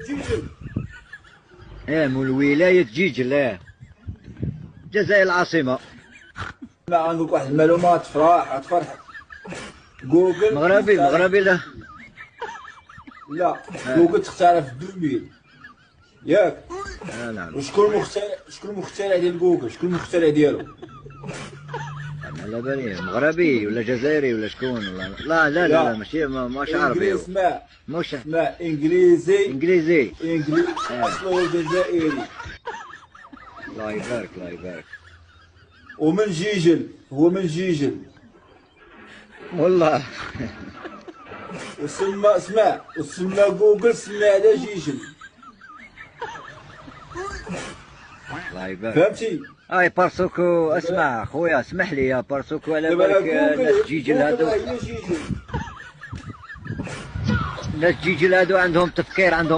جيجل. مول ولاية جيجل. الجزائر العاصمة. ما عندك واحد المعلومة تفرحك. جوجل مغربي لا. لا جوجل تخترع في 2000 ياك. نعم. وشكون المخترع ديال جوجل؟ شكون المخترع ديالو؟ انا على بالي مغربي ولا جزائري ولا شكون ولا لا ماشي ماش عربي. اسمع مش انجليزي اصله جزائري. الله يبارك. ومن جيجل، هو من جيجل والله. وسمى جوجل، سمى على جيجل. الله يبارك. فهمتي؟ بارسوكو. اسمع خويا، اسمح لي يا بارسوكو، على بالك ناس جيجل هادو. ناس جيجل هادو عندهم تفكير، عندهم